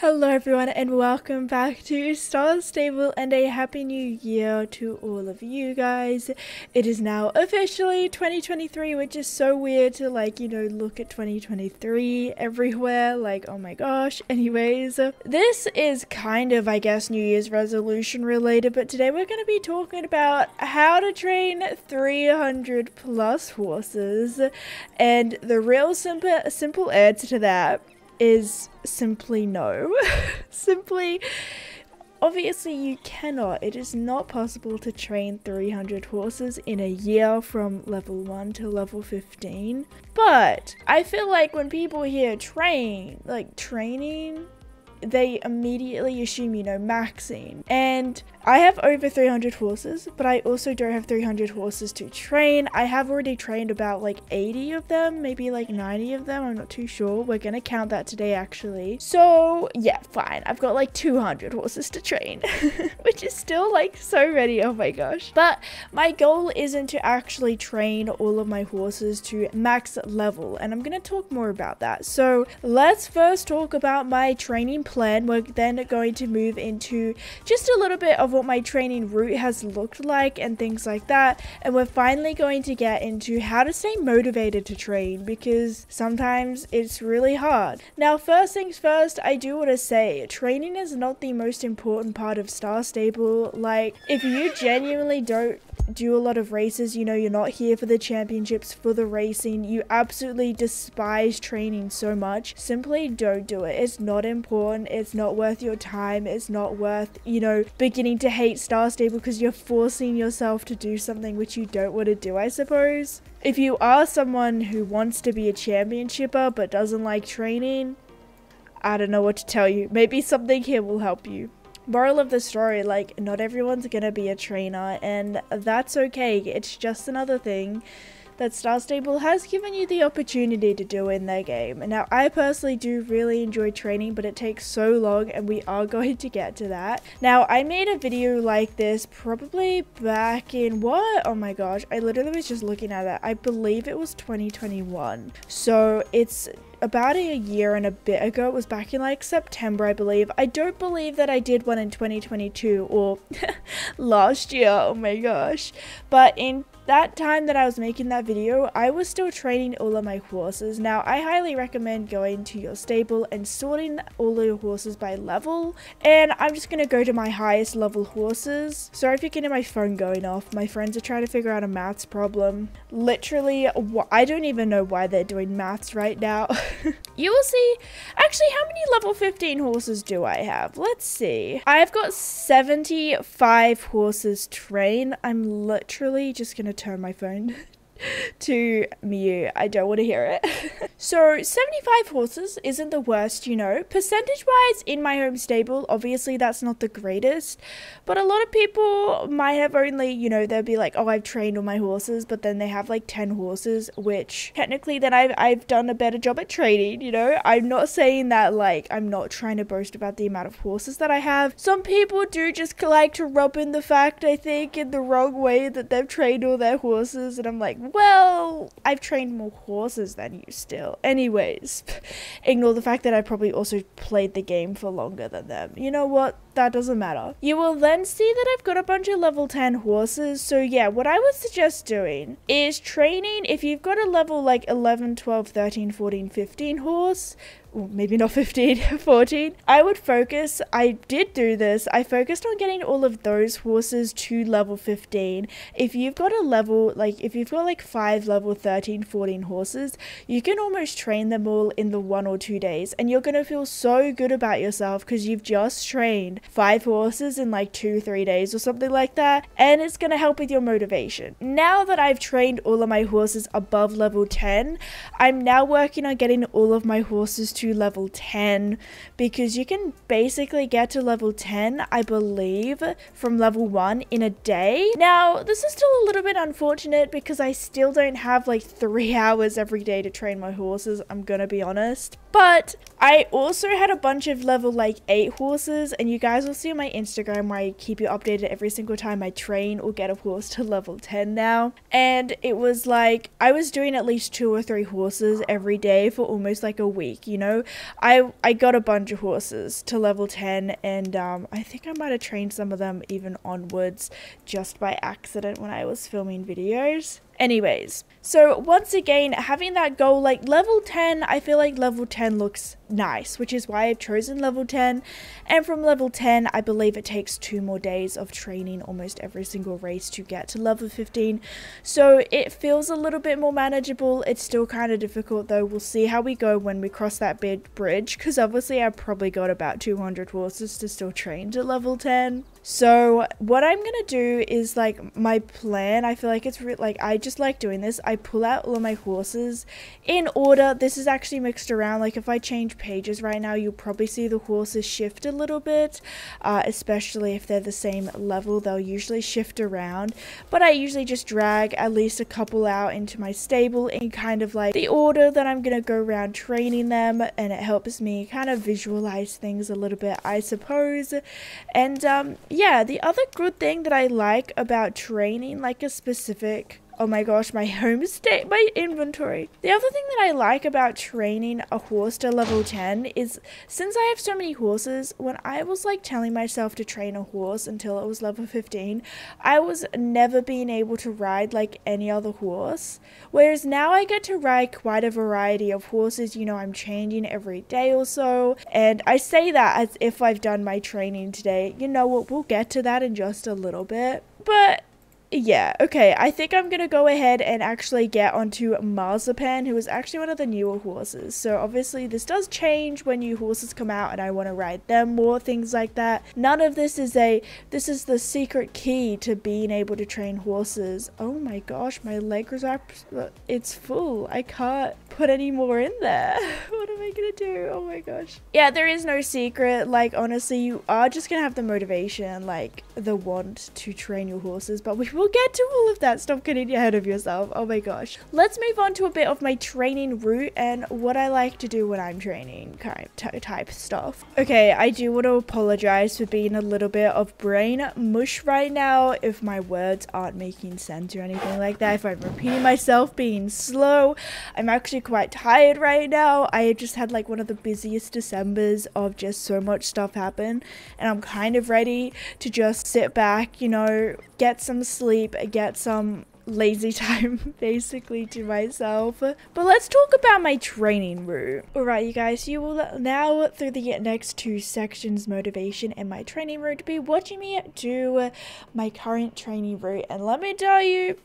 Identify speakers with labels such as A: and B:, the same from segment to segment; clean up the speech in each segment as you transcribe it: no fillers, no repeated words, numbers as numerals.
A: Hello everyone and welcome back to Star Stable and a happy new year to all of you guys. It is now officially 2023, which is so weird to look at 2023 everywhere, like oh my gosh. Anyways, this is kind of I guess New Year's resolution related, but today we're going to be talking about how to train 300 plus horses, and the real simple answer to that is simply no. Obviously you cannot. It is not possible to train 300 horses in a year from level 1 to level 15. But I feel like when people hear training, they immediately assume, maxing. And I have over 300 horses, but I also don't have 300 horses to train. I have already trained about 80 of them, maybe 90 of them. I'm not too sure. We're gonna count that today actually. So yeah, fine. I've got 200 horses to train, which is still so many. Oh my gosh. But my goal isn't to actually train all of my horses to max level, and I'm gonna talk more about that. So let's first talk about my training plan. We're then going to move into just a little bit of what my training route has looked like and things like that, and we're finally going to get into how to stay motivated to train, because sometimes it's really hard. Now, first things first, I do want to say training is not the most important part of Star Stable. If you genuinely don't do a lot of races, you're not here for the championships, for the racing, you absolutely despise training so much, simply don't do it. It's not important. It's not worth your time. It's not worth, beginning to hate Star Stable because you're forcing yourself to do something which you don't want to do, I suppose. If you are someone who wants to be a championshipper but doesn't like training, I don't know what to tell you. Maybe something here will help you. Moral of the story, not everyone's gonna be a trainer, and that's okay. It's just another thing that Star Stable has given you the opportunity to do in their game. Now, I personally do really enjoy training, but it takes so long, and we are going to get to that. Now, I made a video like this probably back in what? Oh my gosh, I literally was just looking at it. I believe it was 2021. So it's about a year and a bit ago. It was back in September, I believe. I don't believe that I did one in 2022 or last year. Oh my gosh. But in that time that I was making that video, I was still training all of my horses. Now, I highly recommend going to your stable and sorting all of your horses by level. And I'm just going to go to my highest level horses. Sorry if you can hear my phone going off. My friends are trying to figure out a maths problem. Literally, I don't even know why they're doing maths right now. You will see. Actually, how many level 15 horses do I have? Let's see. I've got 75 horses trained. I'm literally just going to turn my phone to mute. I don't want to hear it. So 75 horses isn't the worst, percentage wise in my home stable. Obviously that's not the greatest, but a lot of people might have only, they'll be like, oh, I've trained all my horses, but then they have 10 horses, which technically then I've done a better job at training. I'm not saying that I'm not trying to boast about the amount of horses that I have. Some people do just like to rub in the fact, I think, in the wrong way, that they've trained all their horses, and I'm like, well, I've trained more horses than you still. Anyways, ignore the fact that I probably also played the game for longer than them. You know what? That doesn't matter. You will then see that I've got a bunch of level 10 horses. So yeah, what I would suggest doing is training. If you've got a level 11, 12, 13, 14, 15 horse, or maybe not 15, 14, I would focus. I did do this. I focused on getting all of those horses to level 15. If you've got a level, if you've got 5 level 13, 14 horses, you can almost train them all in the 1 or 2 days. And you're going to feel so good about yourself because you've just trained 5 horses in 2-3 days or something like that. And it's going to help with your motivation. Now that I've trained all of my horses above level 10, I'm now working on getting all of my horses to level 10, because you can basically get to level 10, I believe, from level 1 in a day. Now, this is still a little bit unfortunate because I still don't have 3 hours every day to train my horses, I'm gonna be honest. But I also had a bunch of level 8 horses, and you guys will see on my Instagram where I keep you updated every single time I train or get a horse to level 10 now. And it was I was doing at least 2 or 3 horses every day for almost a week, know. I got a bunch of horses to level 10, and I think I might have trained some of them even onwards just by accident when I was filming videos. Anyways, so once again, having that goal, like level 10, I feel like level 10 looks nice, which is why I've chosen level 10. And from level 10, I believe it takes 2 more days of training almost every single race to get to level 15. So it feels a little bit more manageable. It's still kind of difficult though. We'll see how we go when we cross that big bridge, because obviously I've probably got about 200 horses to still train to level 10. So what I'm gonna do is, like, my plan, I feel like it's like, I just like doing this. I pull out all of my horses in order. This is actually mixed around. Like, if I change pages right now, you'll probably see the horses shift a little bit, especially if they're the same level. They'll usually shift around, but I usually just drag at least a couple out into my stable in kind of like the order that I'm gonna go around training them, and it helps me kind of visualize things a little bit, I suppose. And yeah, the other good thing that I like about training like a specific, oh my gosh, my home state, my inventory. The other thing that I like about training a horse to level 10 is, since I have so many horses, when I was like telling myself to train a horse until it was level 15, I was never being able to ride like any other horse. Whereas now I get to ride quite a variety of horses, you know, I'm changing every day or so. And I say that as if I've done my training today. You know what, we'll get to that in just a little bit. But yeah, okay, I think I'm gonna go ahead and actually get onto Marzipan, who is actually one of the newer horses. So obviously this does change when new horses come out and I want to ride them more, things like that. None of this is this is the secret key to being able to train horses. Oh my gosh, my leg wraps, it's full. I can't put any more in there. What am I gonna do? Oh my gosh. Yeah, there is no secret. Like, honestly, you are just gonna have the motivation, like the want to train your horses, but we will get to all of that. Stop getting ahead of yourself. Oh my gosh. Let's move on to a bit of my training route and what I like to do when I'm training kind of type stuff. Okay, I do want to apologize for being a little bit of brain mush right now if my words aren't making sense or anything like that, if I'm repeating myself, being slow. I'm actually quite tired right now. I just had like one of the busiest Decembers of just so much stuff happen, and I'm kind of ready to just sit back, you know, get some sleep, get some lazy time basically to myself. But let's talk about my training route. Alright, you guys, you will now, through the next 2 sections, motivation and my training route, be watching me do my current training route, and let me tell you,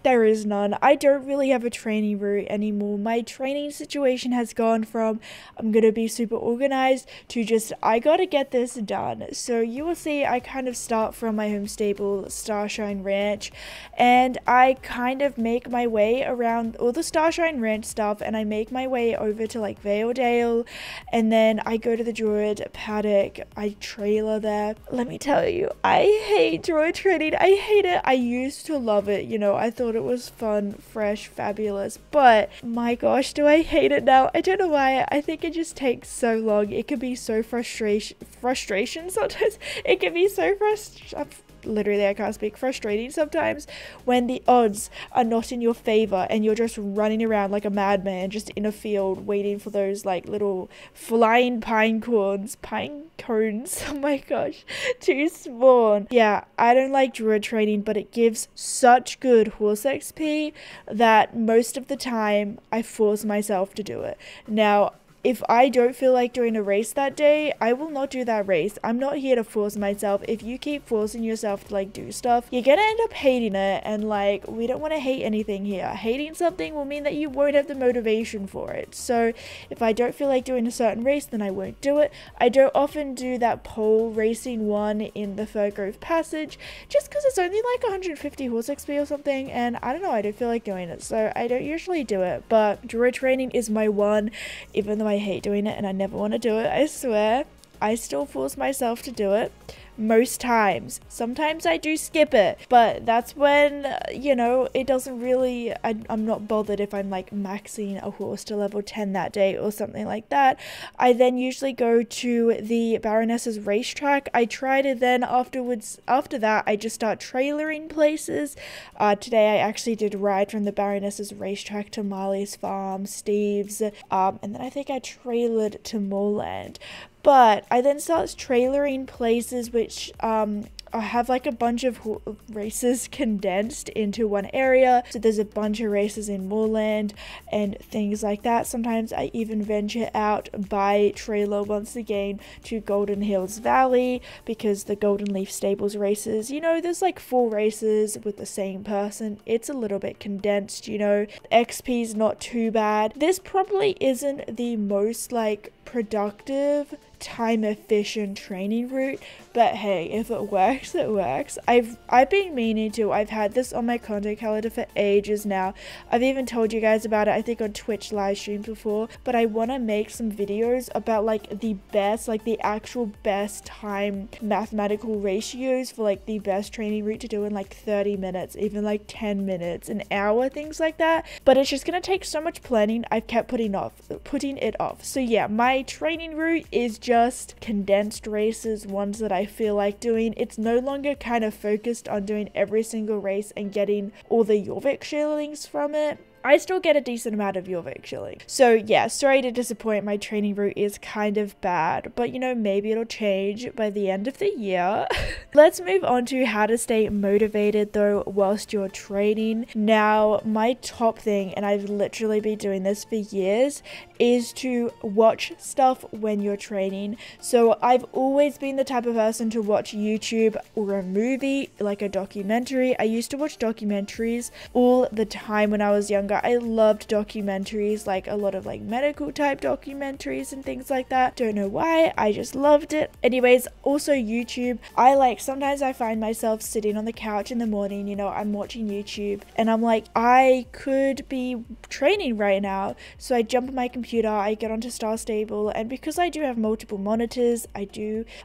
A: there is none. I don't really have a training route anymore. My training situation has gone from I'm gonna be super organized to just I gotta get this done. So you will see I kind of start from my home stable, Starshine Ranch, and I kind of make my way around all the Starshine Ranch stuff, and I make my way over to like Valedale, and then I go to the Druid Paddock. I trailer there. Let me tell you, I hate Druid training. I hate it. I used to love it, you know, I thought it was fun, fresh, fabulous, but my gosh, do I hate it now. I don't know why. I think it just takes so long. It can be so frustration sometimes. It can be so literally I can't speak, frustrating sometimes when the odds are not in your favor and you're just running around like a madman just in a field waiting for those like little flying pine cones, oh my gosh, to spawn. Yeah, I don't like Druid training, but it gives such good horse XP that most of the time I force myself to do it. Now, if I don't feel like doing a race that day, I will not do that race. I'm not here to force myself. If you keep forcing yourself to like do stuff, you're gonna end up hating it, and like, we don't want to hate anything here. Hating something will mean that you won't have the motivation for it. So if I don't feel like doing a certain race, then I won't do it. I don't often do that pole racing one in the Firgrove Passage just because it's only like 150 horse XP or something, and I don't know, I don't feel like doing it, so I don't usually do it. But Druid training is my one, even though I hate doing it and I never want to do it, I swear. I still force myself to do it. Most times. Sometimes I do skip it, but that's when, you know, it doesn't really, I'm not bothered if I'm like maxing a horse to level 10 that day or something like that. I then usually go to the Baroness's racetrack. I try to then after that, I just start trailering places. Today I actually did ride from the Baroness's racetrack to Marley's farm, Steve's, and then I think I trailered to Moorland. But I then start trailering places which I have like a bunch of races condensed into one area. So there's a bunch of races in Moorland and things like that. Sometimes I even venture out by trailer once again to Golden Hills Valley, because the Golden Leaf Stables races, you know, there's like 4 races with the same person. It's a little bit condensed, you know. XP's not too bad. This probably isn't the most like productive, time efficient training route, but hey, if it works, it works. I've been meaning to. I've had this on my content calendar for ages now. I've even told you guys about it, I think on Twitch live streams before, but I want to make some videos about like the best, like the actual best time mathematical ratios for like the best training route to do in like 30 minutes, even like 10 minutes, an hour, things like that. But it's just gonna take so much planning. I've kept putting it off. So yeah, my training route is just condensed races, ones that I feel like doing. It's no longer kind of focused on doing every single race and getting all the Jorvik shillings from it. I still get a decent amount of Jorvik shilling. So yeah, sorry to disappoint, my training route is kind of bad, but you know, maybe it'll change by the end of the year. Let's move on to how to stay motivated though whilst you're training. Now, my top thing, and I've literally been doing this for years, is to watch stuff when you're training. So I've always been the type of person to watch YouTube or a movie, like a documentary. I used to watch documentaries all the time when I was younger. I loved documentaries, like a lot of like medical type documentaries and things like that. Don't know why, I just loved it. Anyways, also YouTube. Sometimes I find myself sitting on the couch in the morning, you know, I'm watching YouTube and I'm like, I could be training right now. So I jump on my computer, I get onto Star Stable, and because I do have multiple monitors,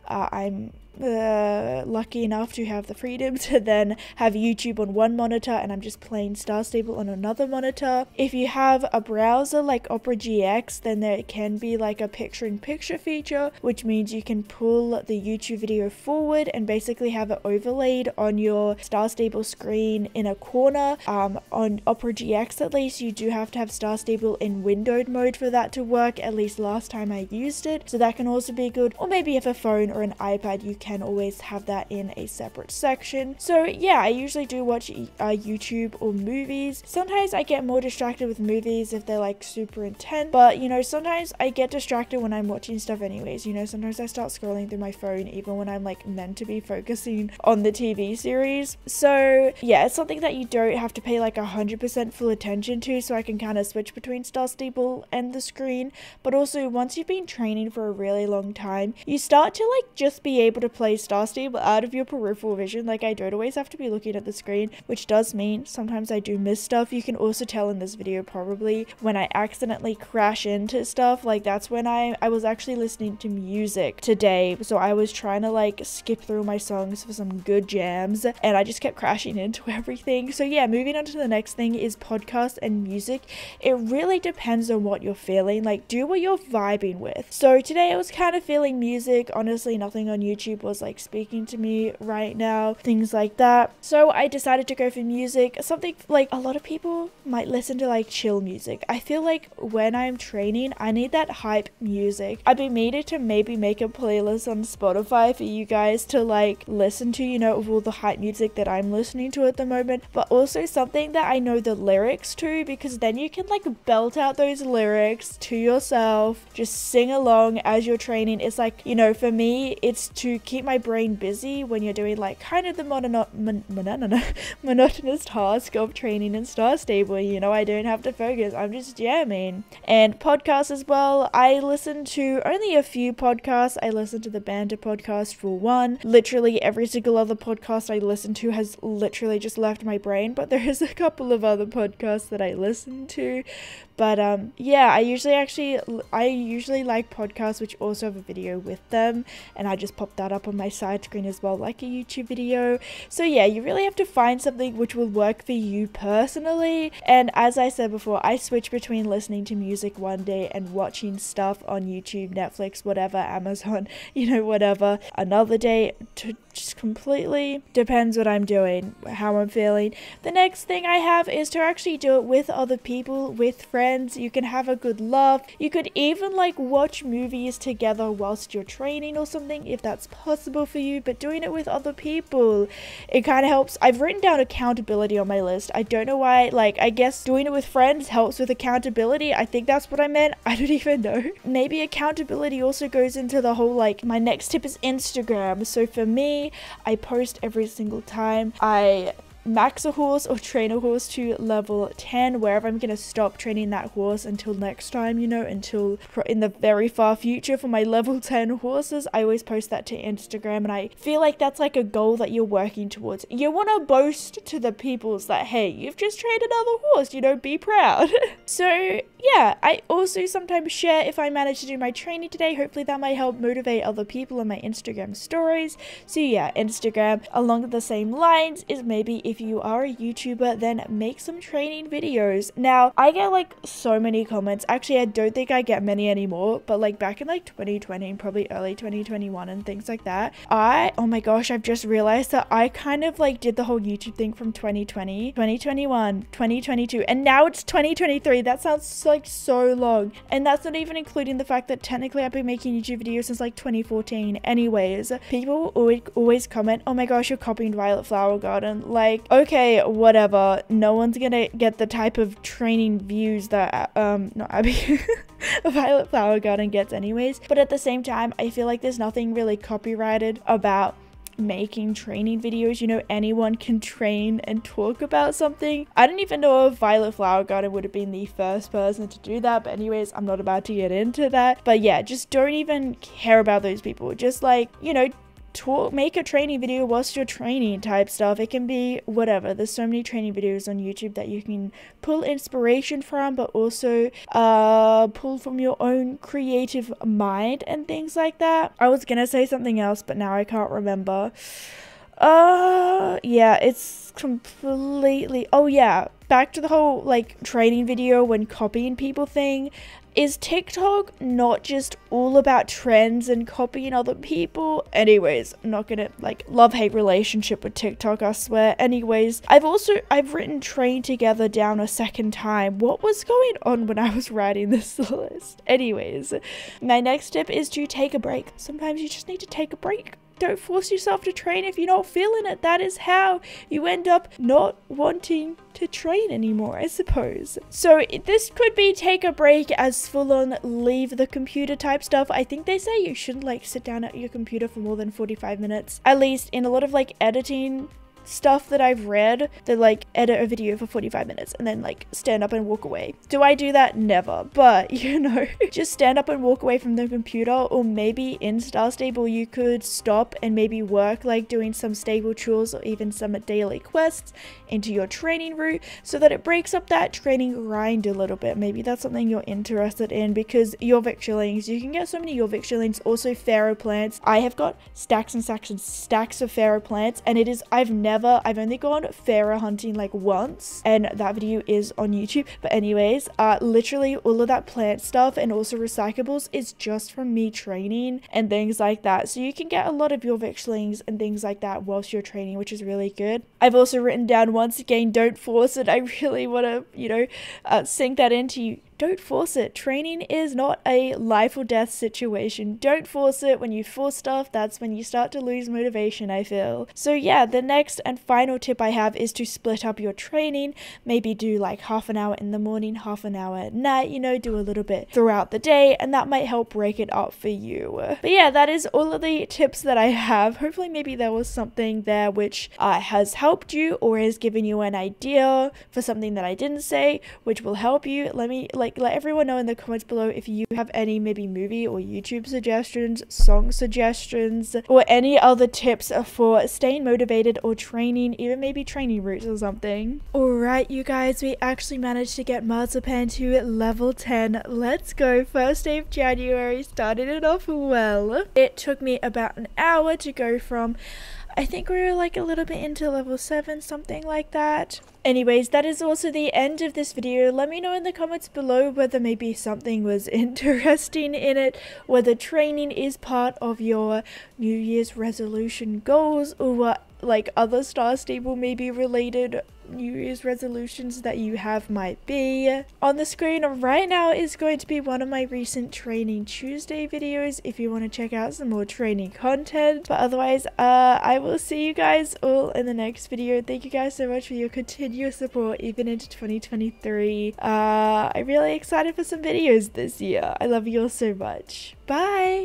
A: I'm lucky enough to have the freedom to then have YouTube on one monitor and I'm just playing Star Stable on another monitor. If you have a browser like Opera GX, then there can be like a picture-in-picture feature, which means you can pull the YouTube video forward and basically have it overlaid on your Star Stable screen in a corner. On Opera GX at least, you do have to have Star Stable in windowed mode for that to work, at least last time I used it, so that can also be good. Or maybe if a phone or an iPad, you can always have that in a separate section. So yeah, I usually do watch YouTube or movies. Sometimes I get more distracted with movies if they're like super intense, but you know, sometimes I get distracted when I'm watching stuff anyways. You know, sometimes I start scrolling through my phone even when I'm like meant to be focusing on the TV series. So yeah, it's something that you don't have to pay like 100% full attention to, so I can kind of switch between Star Stable and the screen. But also, once you've been training for a really long time, you start to like just be able to play Star Stable out of your peripheral vision. Like, I don't always have to be looking at the screen, which does mean sometimes I do miss stuff. You can also tell in this video probably when I accidentally crash into stuff. Like, that's when I was actually listening to music today, so I was trying to like skip through my songs for some good jams and I just kept crashing into everything. So yeah, moving on to the next thing is podcast and music. It really depends on what you're feeling. Like, do what you're vibing with. So today I was kind of feeling music. Honestly, nothing on YouTube was like speaking to me right now, things like that. So I decided to go for music, something like a lot of people might listen to like chill music. I feel like when I'm training, I need that hype music. I've been meaning to maybe make a playlist on Spotify for you guys to like listen to, you know, of all the hype music that I'm listening to at the moment, but also something that I know the lyrics to, because then you can like belt out those lyrics to yourself, just sing along as you're training. It's like, you know, for me, it's to keep my brain busy when you're doing like kind of the monotonous task of training in Star Stable. You know, I don't have to focus, I'm just jamming. And podcasts as well, I listen to only a few podcasts. I listen to the Banter podcast for one. Literally every single other podcast I listen to has literally just left my brain, but there is a couple of other podcasts that I listen to. But yeah, I usually like podcasts which also have a video with them, and I just pop that up on my side screen as well, like a YouTube video. So yeah, you really have to find something which will work for you personally. And as I said before, I switch between listening to music one day and watching stuff on YouTube, Netflix, whatever, Amazon, you know, whatever, another day. Just completely depends what I'm doing, how I'm feeling. The next thing I have is to actually do it with other people, with friends. You can have a good laugh. You could even like watch movies together whilst you're training or something, if that's possible for you, but doing it with other people, it kind of helps. I've written down accountability on my list. I don't know why, like, I guess doing it with friends helps with accountability. I think that's what I meant. I don't even know. Maybe accountability also goes into the whole, like, my next tip is Instagram. So for me, I post every single time I max a horse or train a horse to level 10, wherever I'm gonna stop training that horse until next time, you know, until in the very far future for my level 10 horses. I always post that to Instagram, and I feel like that's like a goal that you're working towards. You want to boast to the peoples that, hey, you've just trained another horse, you know, be proud. So yeah, I also sometimes share if I manage to do my training today. Hopefully that might help motivate other people on my Instagram stories. So yeah, Instagram along the same lines is maybe if you are a YouTuber, then make some training videos. Now, I get like so many comments. Actually, I don't think I get many anymore, but like back in like 2020 and probably early 2021 and things like that, oh my gosh, I've just realized that I kind of like did the whole YouTube thing from 2020, 2021, 2022, and now it's 2023. That sounds like so long, and that's not even including the fact that technically I've been making YouTube videos since like 2014. Anyways, people always comment, oh my gosh, you're copying Violet Flower Garden. Like, okay, whatever, no one's gonna get the type of training views that not Abby Violet Flower Garden gets anyways. But at the same time, I feel like there's nothing really copyrighted about making training videos. You know, anyone can train and talk about something. I don't even know if Violet Flower Garden would have been the first person to do that, but anyways, I'm not about to get into that. But yeah, just don't even care about those people. Just like, you know, make a training video whilst you're training type stuff. It can be whatever. There's so many training videos on YouTube that you can pull inspiration from, but also pull from your own creative mind and things like that. I was gonna say something else, but now I can't remember. Yeah, it's completely, oh yeah, back to the whole like training video when copying people thing. Is TikTok not just all about trends and copying other people? Anyways, I'm not gonna like love-hate relationship with TikTok, I swear. Anyways, I've written train together down a second time. What was going on when I was writing this list? Anyways, my next tip is to take a break. Sometimes you just need to take a break. Don't force yourself to train if you're not feeling it. That is how you end up not wanting to train anymore, I suppose. So this could be take a break as full on leave the computer type stuff. I think they say you shouldn't like sit down at your computer for more than 45 minutes. At least in a lot of like editing stuff that I've read, they like edit a video for 45 minutes and then like stand up and walk away. Do I do that? Never. But you know, just stand up and walk away from the computer. Or maybe in Star Stable you could stop and maybe work like doing some stable chores or even some daily quests into your training route, so that it breaks up that training grind a little bit. Maybe that's something you're interested in, because your victuallings, you can get so many your victuallings. Also pharaoh plants, I have got stacks and stacks and stacks of pharaoh plants, and it is, I've only gone pharaoh hunting like once, and that video is on YouTube. But anyways, literally all of that plant stuff and also recyclables is just from me training and things like that. So you can get a lot of your victuallings and things like that whilst you're training, which is really good. I've also written down, once again, don't force it. I really want to, you know, sink that into you. Don't force it. Training is not a life or death situation. Don't force it. When you force stuff, that's when you start to lose motivation, I feel. So yeah, the next and final tip I have is to split up your training. Maybe do like half an hour in the morning, half an hour at night, you know, do a little bit throughout the day, and that might help break it up for you. But yeah, that is all of the tips that I have. Hopefully maybe there was something there which has helped you or has given you an idea for something that I didn't say, which will help you. Let like let everyone know in the comments below if you have any maybe movie or YouTube suggestions, song suggestions, or any other tips for staying motivated or training, even maybe training routes or something. Alright you guys, we actually managed to get Marzipan to level 10. Let's go. First day of January, started it off well. It took me about an hour to go from, I think we were like a little bit into level 7, something like that. Anyways, that is also the end of this video. Let me know in the comments below whether maybe something was interesting in it, whether training is part of your New Year's resolution goals, or what like other Star Stable maybe related New Year's resolutions that you have might be. On the screen right now is going to be one of my recent Training Tuesday videos if you want to check out some more training content. But otherwise, I will see you guys all in the next video. Thank you guys so much for your continuous support even into 2023. I'm really excited for some videos this year. I love you all so much. Bye!